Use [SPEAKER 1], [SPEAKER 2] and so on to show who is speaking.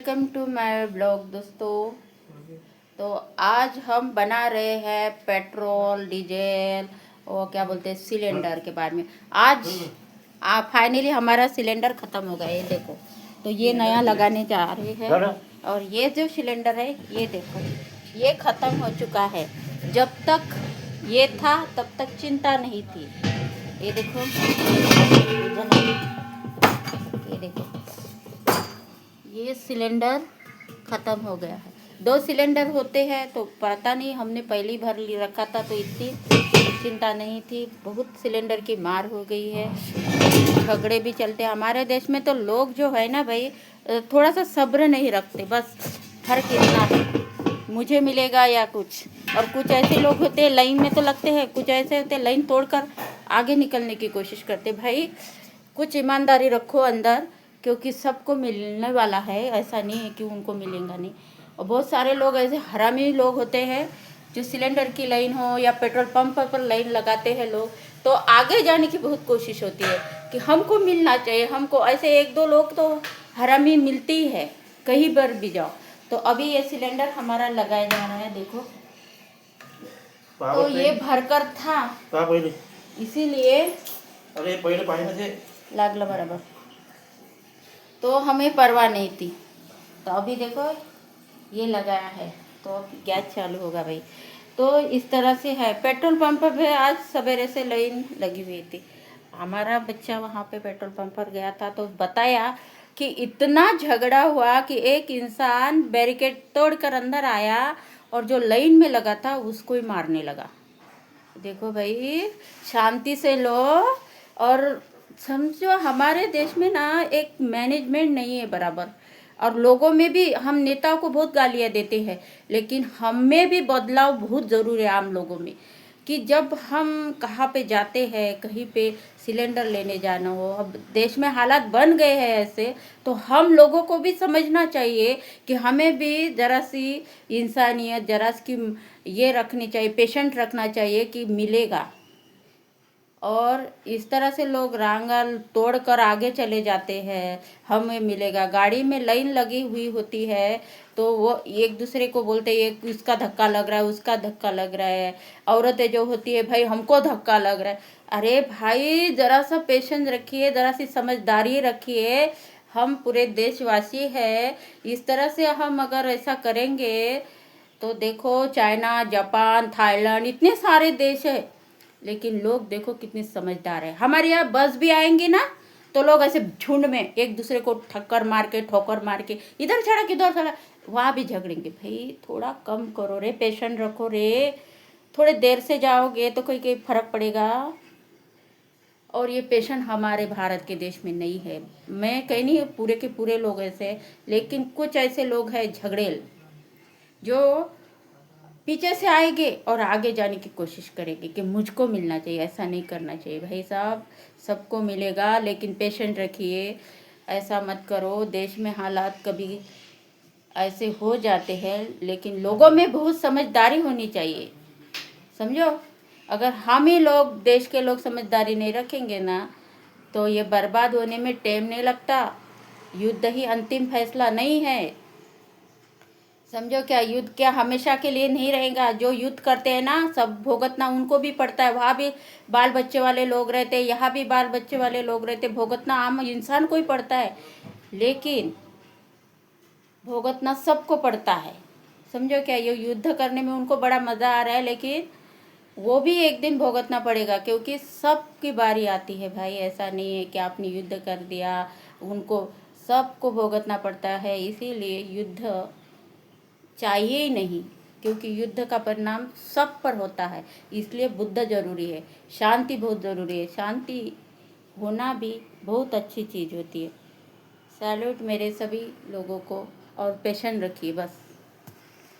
[SPEAKER 1] Welcome to my blog दोस्तों। तो आज हम बना रहे हैं पेट्रोल डीजल और क्या बोलते हैं सिलेंडर के बारे में। आज फाइनली हमारा सिलेंडर ख़त्म हो गया, ये देखो। तो ये नया लगाने जा रहे हैं और ये जो सिलेंडर है ये देखो, ये ख़त्म हो चुका है। जब तक ये था तब तक चिंता नहीं थी। ये देखो, ये देखो, ये सिलेंडर ख़त्म हो गया है। 2 सिलेंडर होते हैं तो पता नहीं, हमने पहले ही भर रखा था तो इतनी चिंता नहीं थी। बहुत सिलेंडर की मार हो गई है, झगड़े भी चलते हैं हमारे देश में। तो लोग जो है ना भाई, थोड़ा सा सब्र नहीं रखते, बस फर्क इतना है, मुझे मिलेगा या कुछ। और कुछ ऐसे लोग होते हैं लाइन में तो लगते हैं, कुछ ऐसे होते हैं लाइन तोड़कर आगे निकलने की कोशिश करते। भाई कुछ ईमानदारी रखो अंदर, क्योंकि सबको मिलने वाला है, ऐसा नहीं है कि उनको मिलेगा नहीं। और बहुत सारे लोग ऐसे हरामी लोग होते हैं जो सिलेंडर की लाइन हो या पेट्रोल पंप पर लाइन लगाते हैं लोग, तो आगे जाने की बहुत कोशिश होती है कि हमको मिलना चाहिए हमको। ऐसे 1-2 लोग तो हरामी मिलती है कहीं पर भी जाओ। तो अभी ये सिलेंडर हमारा लगाया जा रहा है, देखो। तो ये भरकर था इसीलिए लागला बराबर, तो हमें परवाह नहीं थी। तो अभी देखो ये लगाया है तो गैस चालू होगा भाई। तो इस तरह से है। पेट्रोल पंप पे आज सवेरे से लाइन लगी हुई थी। हमारा बच्चा वहाँ पे पेट्रोल पंप पर गया था तो बताया कि इतना झगड़ा हुआ कि एक इंसान बैरिकेड तोड़कर अंदर आया और जो लाइन में लगा था उसको ही मारने लगा। देखो भाई, शांति से लो। और समझो हमारे देश में ना एक मैनेजमेंट नहीं है बराबर। और लोगों में भी, हम नेताओं को बहुत गालियाँ देते हैं, लेकिन हम में भी बदलाव बहुत ज़रूरी है आम लोगों में। कि जब हम कहाँ पे जाते हैं, कहीं पे सिलेंडर लेने जाना हो, अब देश में हालात बन गए हैं ऐसे, तो हम लोगों को भी समझना चाहिए कि हमें भी ज़रा सी इंसानियत, ज़रा सी ये रखनी चाहिए, पेशेंट रखना चाहिए कि मिलेगा। और इस तरह से लोग रांगा तोड़ कर आगे चले जाते हैं, हमें मिलेगा। गाड़ी में लाइन लगी हुई होती है तो वो एक दूसरे को बोलते हैं ये इसका धक्का लग रहा है, उसका धक्का लग रहा है। औरतें जो होती है, भाई हमको धक्का लग रहा है। अरे भाई ज़रा सा पेशेंस रखिए, ज़रा सी समझदारी रखिए। हम पूरे देशवासी हैं। इस तरह से हम अगर ऐसा करेंगे तो देखो, चाइना, जापान, थाईलैंड, इतने सारे देश है, लेकिन लोग देखो कितने समझदार है। हमारे यहाँ बस भी आएंगे ना तो लोग ऐसे झुंड में एक दूसरे को ठक्कर मार के, ठोकर मार के, इधर चढ़ा किधर चढ़ा, वहाँ भी झगड़ेंगे। भाई थोड़ा कम करो रे, पेशेंट रखो रे। थोड़े देर से जाओगे तो कोई फर्क पड़ेगा। और ये पेशेंट हमारे भारत के देश में नहीं है। मैं कहीं नहीं, पूरे के पूरे लोग ऐसे, लेकिन कुछ ऐसे लोग हैं झगड़ेल, जो पीछे से आएंगे और आगे जाने की कोशिश करेंगे कि मुझको मिलना चाहिए। ऐसा नहीं करना चाहिए भाई साहब, सबको मिलेगा, लेकिन पेशेंट रखिए। ऐसा मत करो। देश में हालात कभी ऐसे हो जाते हैं, लेकिन लोगों में बहुत समझदारी होनी चाहिए, समझो। अगर हम ही लोग, देश के लोग समझदारी नहीं रखेंगे ना, तो ये बर्बाद होने में टाइम नहीं लगता। युद्ध ही अंतिम फैसला नहीं है, समझो। क्या युद्ध क्या हमेशा के लिए नहीं रहेगा? जो युद्ध करते हैं ना, सब भुगतना उनको भी पड़ता है। वहाँ भी बाल बच्चे वाले लोग रहते हैं, यहाँ भी बाल बच्चे वाले लोग रहते, भुगतना आम इंसान को ही पड़ता है, लेकिन भुगतना सबको पड़ता है, समझो। क्या ये युद्ध करने में उनको बड़ा मज़ा आ रहा है, लेकिन वो भी एक दिन भुगतना पड़ेगा, क्योंकि सबकी बारी आती है भाई। ऐसा नहीं है कि आपने युद्ध कर दिया, उनको सबको भुगतना पड़ता है। इसीलिए युद्ध चाहिए ही नहीं, क्योंकि युद्ध का परिणाम सब पर होता है। इसलिए बुद्ध जरूरी है, शांति बहुत ज़रूरी है। शांति होना भी बहुत अच्छी चीज़ होती है। सैल्यूट मेरे सभी लोगों को, और पेशेंस रखिए बस।